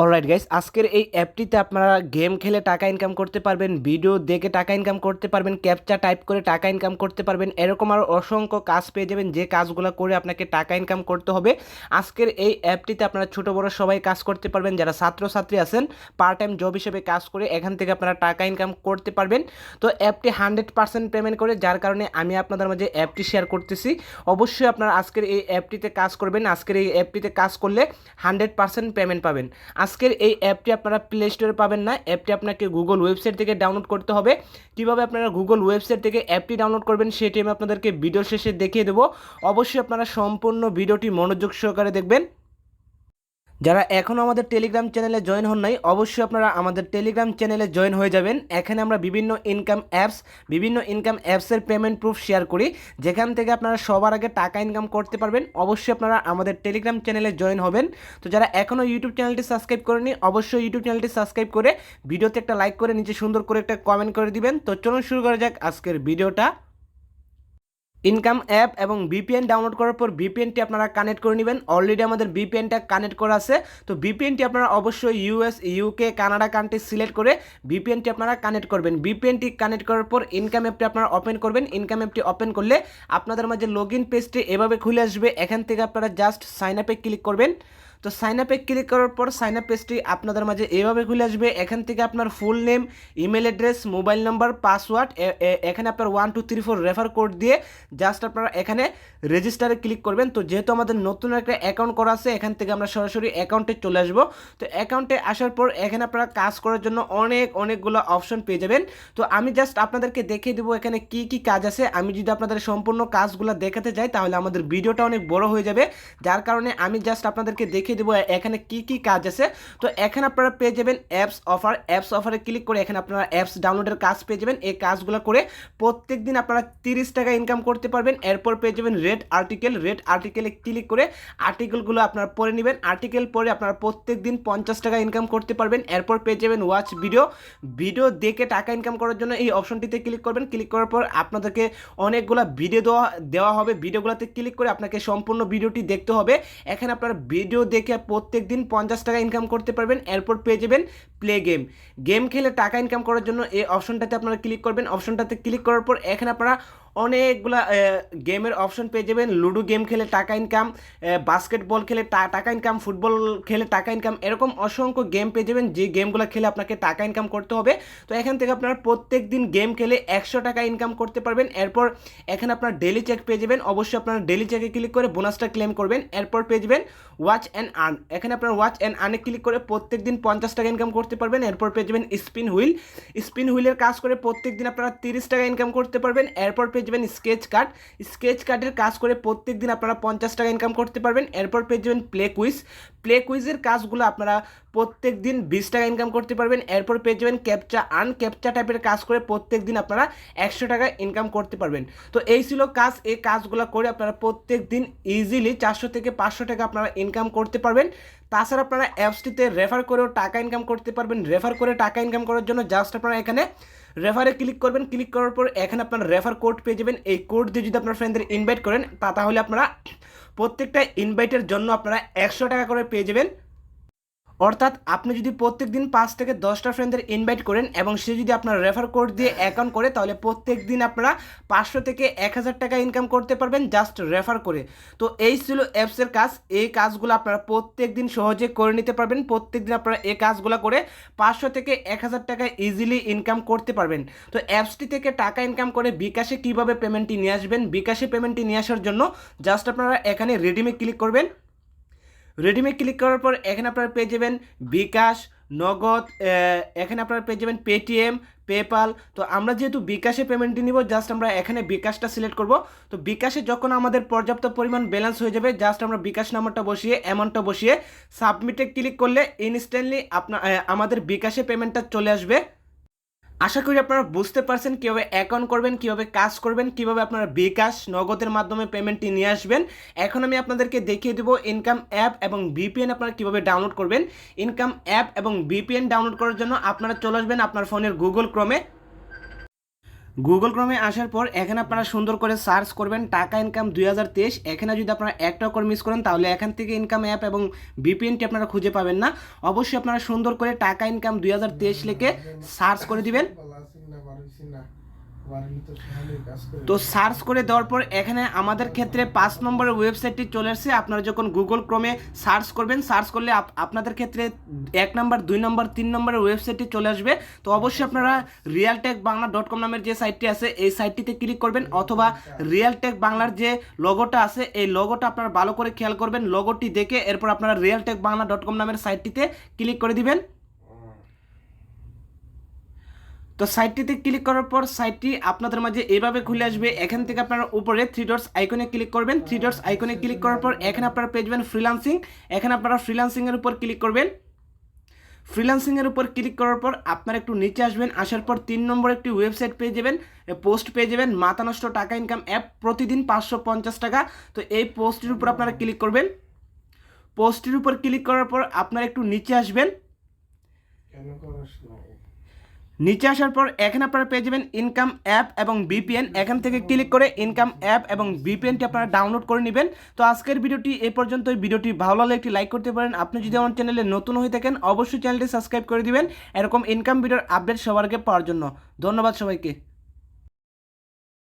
Alright guys, আজকের এই অ্যাপটিতে আপনারা গেম খেলে টাকা ইনকাম করতে পারবেন, ভিডিও দেখে টাকা ইনকাম করতে পারবেন, ক্যাপচা টাইপ করে টাকা ইনকাম করতে পারবেন। এরকম আরও অসংখ্য কাজ পেয়ে যাবেন, যে কাজগুলো করে আপনাকে টাকা ইনকাম করতে হবে। আজকের এই অ্যাপটিতে আপনারা ছোটো বড়ো সবাই কাজ করতে পারবেন। যারা ছাত্রছাত্রী আছেন, পার্ট টাইম জব হিসেবে কাজ করে এখান থেকে আপনারা টাকা ইনকাম করতে পারবেন। তো অ্যাপটি 100% পেমেন্ট করে, যার কারণে আমি আপনাদের মাঝে অ্যাপটি শেয়ার করতেছি। অবশ্যই আপনারা আজকের এই অ্যাপটিতে কাজ করবেন। আজকের এই অ্যাপটিতে কাজ করলে 100% পেমেন্ট পাবেন। আজকের এই অ্যাপটি আপনারা প্লে স্টোরে পাবেন না, অ্যাপটি আপনাকে গুগল ওয়েবসাইট থেকে ডাউনলোড করতে হবে। কীভাবে আপনারা গুগল ওয়েবসাইট থেকে অ্যাপটি ডাউনলোড করবেন সেটি আমি আপনাদেরকে ভিডিও শেষে দেখিয়ে দেবো। অবশ্যই আপনারা সম্পূর্ণ ভিডিওটি মনোযোগ সহকারে দেখবেন। যারা এখনও আমাদের টেলিগ্রাম চ্যানেলে জয়েন হন নাই, অবশ্যই আপনারা আমাদের টেলিগ্রাম চ্যানেলে জয়েন হয়ে যাবেন। এখানে আমরা বিভিন্ন ইনকাম অ্যাপসের পেমেন্ট প্রুফ শেয়ার করি, যেখান থেকে আপনারা সবার আগে টাকা ইনকাম করতে পারবেন। অবশ্যই আপনারা আমাদের টেলিগ্রাম চ্যানেলে জয়েন হবেন। তো যারা এখনও ইউটিউব চ্যানেলটি সাবস্ক্রাইব করেনি, অবশ্যই ইউটিউব চ্যানেলটি সাবস্ক্রাইব করে ভিডিওতে একটা লাইক করে নিচে সুন্দর করে একটা কমেন্ট করে দিবেন। তো চলুন শুরু করা যাক আজকের ভিডিওটা। ইনকাম অ্যাপ এবং ভিপিএন ডাউনলোড করার পর ভিপিএনটি আপনারা কানেক্ট করে নেবেন। অলরেডি আমাদের ভিপিএনটা কানেক্ট করা আছে। তো ভিপিএনটি আপনারা অবশ্যই US, UK, Canada country select করে ভিপিএনটি আপনারা কানেক্ট করবেন। ভিপিএনটি কানেক্ট করার পর ইনকাম অ্যাপটি আপনারা ওপেন করবেন। ইনকাম অ্যাপটি ওপেন করলে আপনাদের মাঝে লগ ইন পেজটি এভাবে খুলে আসবে। এখান থেকে আপনারা জাস্ট সাইন আপে ক্লিক করবেন। তো সাইন আপে ক্লিক করার পর সাইন আপ পেজটি আপনাদের মাঝে এভাবে খুলে আসবে। এখান থেকে আপনার full name, email address, mobile number, password, এখানে আপনার 1 2 3 4 রেফার কোড দিয়ে জাস্ট আপনারা এখানে রেজিস্টারে ক্লিক করবেন। তো যেহেতু আমাদের নতুন একটা অ্যাকাউন্ট করা আছে, এখান থেকে আমরা সরাসরি অ্যাকাউন্টে চলে আসবো। তো অ্যাকাউন্টে আসার পর এখানে আপনারা কাজ করার জন্য অনেকগুলো অপশন পেয়ে যাবেন। তো আমি জাস্ট আপনাদেরকে দেখিয়ে দেবো এখানে কি কি কাজ আছে। আমি যদি আপনাদের সম্পূর্ণ কাজগুলো দেখাতে যাই তাহলে আমাদের ভিডিওটা অনেক বড় হয়ে যাবে, যার কারণে আমি জাস্ট আপনাদেরকে দেখিয়ে দেবো এখানে কি কি কাজ আছে। তো এখানে আপনারা পেয়ে যাবেন অ্যাপস অফারে ক্লিক করে এখানে আপনারা অ্যাপস ডাউনলোডের কাজ পেয়ে যাবেন। এই কাজগুলো করে প্রত্যেক দিন আপনারা 30 টাকা ইনকাম করতে পারবেন। এরপর পেয়ে যাবেন রেড আর্টিকেলে ক্লিক করে আর্টিকেলগুলো আপনারা পড়ে নেবেন। আর্টিকেল পড়ে আপনারা প্রত্যেক দিন 50 টাকা ইনকাম করতে পারবেন। এরপর পেয়ে যাবেন ওয়াচ ভিডিও দেখে টাকা ইনকাম করার জন্য এই অপশনটিতে ক্লিক করবেন। ক্লিক করার পর আপনাদেরকে অনেকগুলো ভিডিও দেওয়া হবে। ভিডিওগুলোতে ক্লিক করে আপনাকে সম্পূর্ণ ভিডিওটি দেখতে হবে। এখানে আপনারা ভিডিও দেখে প্রত্যেক দিন 50 টাকা ইনকাম করতে পারবেন। এরপর পেয়ে যাবেন প্লে গেম খেলে টাকা ইনকাম করার জন্য এই অপশনটাতে আপনারা ক্লিক করবেন। অপশনটাতে ক্লিক করার পর এখানে আপনারা অনেকগুলা গেমের অপশন পেয়ে যাবেন। লুডো গেম খেলে টাকা ইনকাম, বাস্কেটবল খেলে টাকা ইনকাম, ফুটবল খেলে টাকা ইনকাম, এরকম অসংখ্য গেম পেয়ে যাবেন, যে গেমগুলো খেলে আপনাকে টাকা ইনকাম করতে হবে। তো এখান থেকে আপনারা প্রত্যেক দিন গেম খেলে 100 টাকা ইনকাম করতে পারবেন। এরপর এখানে আপনার ডেলি চেক পেয়ে যাবেন। অবশ্যই আপনারা ডেলি চেকে ক্লিক করে বোনাসটা ক্লেম করবেন। এরপর পেয়ে যাবেন ওয়াচ অ্যান্ড আর্ন। এখানে আপনার ওয়াচ অ্যান্ড আর্নে ক্লিক করে প্রত্যেক দিন 50 টাকা ইনকাম করতে পারবেন। এরপর পেয়ে যাবেন স্পিন হুইলের কাজ করে প্রত্যেক দিন আপনারা 30 টাকা ইনকাম করতে পারবেন। এরপর পেয়ে যাবেন স্কেচ কার্ডের কাজ করে প্রত্যেক দিন আপনারা 50 টাকা ইনকাম করতে পারবেন। এরপর পেয়ে যাবেন প্লে কুইজের কাজগুলো আপনারা প্রত্যেক দিন 20 টাকা ইনকাম করতে পারবেন। এরপর পেয়ে যাবেন ক্যাপচা টাইপের কাজ করে প্রত্যেক দিন আপনারা 100 টাকা ইনকাম করতে পারবেন। তো এই ছিল কাজ। এই কাজগুলো করে আপনারা প্রত্যেক দিন ইজিলি 400 থেকে 500 টাকা আপনারা ইনকাম করতে পারবেন। তাছাড়া আপনারা অ্যাপসটিতে রেফার করেও টাকা ইনকাম করতে পারবেন। রেফার করে টাকা ইনকাম করার জন্য জাস্ট আপনারা এখানে রেফারে ক্লিক করবেন। ক্লিক করার পর এখানে আপনার রেফার কোড পেয়ে যাবেন। এই কোড দিয়ে যদি আপনার ফ্রেন্ডদের ইনভাইট করেন তাহলে আপনারা প্রত্যেকটা ইনভাইটের জন্য আপনারা 100 টাকা করে পেয়ে যাবেন। অর্থাৎ আপনি যদি প্রত্যেক দিন 5 থেকে 10টা ফ্রেন্ডদের ইনভাইট করেন এবং সে যদি আপনার রেফার কোড দিয়ে অ্যাকাউন্ট করে, তাহলে প্রত্যেক দিন আপনারা 500 থেকে 1000 টাকা ইনকাম করতে পারবেন জাস্ট রেফার করে। তো এই ছিল অ্যাপসের কাজ। এই কাজগুলো আপনারা প্রত্যেক দিন সহজে করে নিতে পারবেন। প্রত্যেক দিন আপনারা এই কাজগুলো করে 500 থেকে 1000 টাকা ইজিলি ইনকাম করতে পারবেন। তো অ্যাপসটি থেকে টাকা ইনকাম করে বিকাশে কীভাবে পেমেন্টটি নিয়ে আসবেন, বিকাশে পেমেন্টটি নিয়ে আসার জন্য জাস্ট আপনারা এখানে রেডিমে ক্লিক করবেন। রেডিমে ক্লিক করার পর এখানে আপনারা পেয়ে যাবেন বিকাশ, নগদ, এখানে আপনারা পেয়ে যাবেন পেটিএম, পেপাল। তো আমরা যেহেতু বিকাশে পেমেন্টটি নিব, জাস্ট আমরা এখানে বিকাশটা সিলেক্ট করব। তো বিকাশে যখন আমাদের পর্যাপ্ত পরিমাণ ব্যালেন্স হয়ে যাবে, জাস্ট আমরা বিকাশ নাম্বারটা বসিয়ে অ্যামাউন্টটা বসিয়ে সাবমিটে ক্লিক করলে ইনস্ট্যান্টলি আমাদের বিকাশে পেমেন্টটা চলে আসবে। আশা করি আপনারা বুঝতে পারছেন কীভাবে অ্যাকাউন্ট করবেন, কীভাবে কাজ করবেন, কীভাবে আপনারা বিকাশ নগদের মাধ্যমে পেমেন্টটি নিয়ে আসবেন। এখন আমি আপনাদেরকে দেখিয়ে দেবো ইনকাম অ্যাপ এবং ভিপিএন আপনারা কীভাবে ডাউনলোড করবেন। ইনকাম অ্যাপ এবং ভিপিএন ডাউনলোড করার জন্য আপনারা চলে আসবেন আপনার ফোনের গুগল ক্রোমে। গুগল ক্রোমে আসার পর এখানে আপনারা সুন্দর করে সার্চ করবেন টাকা ইনকাম 2023। এখানে যদি আপনারা একটা করে মিস করেন তাহলে এখান থেকে ইনকাম অ্যাপ এবং ভিপিএনটি আপনারা খুঁজে পাবেন না। অবশ্যই আপনারা সুন্দর করে টাকা ইনকাম 2023 লিখে সার্চ করে দিবেন। তো সার্চ করে দেওয়ার পর এখানে আমাদের ক্ষেত্রে 5 নম্বরের ওয়েবসাইটটি চলে আসছে। আপনারা যখন গুগল ক্রোমে সার্চ করবেন, সার্চ করলে আপনাদের ক্ষেত্রে 1 নম্বর 2 নম্বর 3 নম্বরের ওয়েবসাইটটি চলে আসবে। তো অবশ্যই আপনারা realtekbangla.com নামের যে সাইটটি আছে এই সাইটটিতে ক্লিক করবেন, অথবা রিয়েলটেক বাংলার যে লোগোটা আছে এই লোগোটা আপনারা ভালো করে খেয়াল করবেন। লোগোটি দেখে এরপর আপনারা realtekbangla.com নামের সাইটটিতে ক্লিক করে দিবেন। তো সাইটটিতে ক্লিক করার পর সাইটটি আপনাদের মাঝে এভাবে খুলে আসবে। এখান থেকে আপনারা উপরে 3 ডটস আইকনে ক্লিক করবেন। 3 ডটস আইকনে ক্লিক করার পর এখানে আপনারা পেয়ে যাবেন ফ্রিল্যান্সিং। এখানে আপনারা ফ্রিল্যান্সিংয়ের উপর ক্লিক করবেন। ফ্রিল্যান্সিংয়ের উপর ক্লিক করার পর আপনারা একটু নিচে আসবেন। আসার পর 3 নম্বর একটি ওয়েবসাইট পেয়ে যাবেন, পোস্ট পেয়ে যাবেন, মাথা নষ্ট টাকা ইনকাম অ্যাপ, প্রতিদিন 550 টাকা। তো এই পোস্টের উপর আপনারা ক্লিক করবেন। পোস্টের উপর ক্লিক করার পর আপনারা একটু নিচে আসবেন। নিচে আসার পর এখানে আপনারা পেয়ে যাবেন ইনকাম অ্যাপ এবং ভিপিএন। এখান থেকে ক্লিক করে ইনকাম অ্যাপ এবং ভিপিএনটি আপনারা ডাউনলোড করে নেবেন। তো আজকের ভিডিওটি এই পর্যন্তই। ভিডিওটি ভালো লাগলে একটি লাইক করতে পারেন। আপনি যদি আমার চ্যানেলে নতুন হয়ে থাকেন অবশ্যই চ্যানেলটি সাবস্ক্রাইব করে দিবেন এরকম ইনকাম ভিডিওর আপডেট সবার আগে পাওয়ার জন্য। ধন্যবাদ সবাইকে।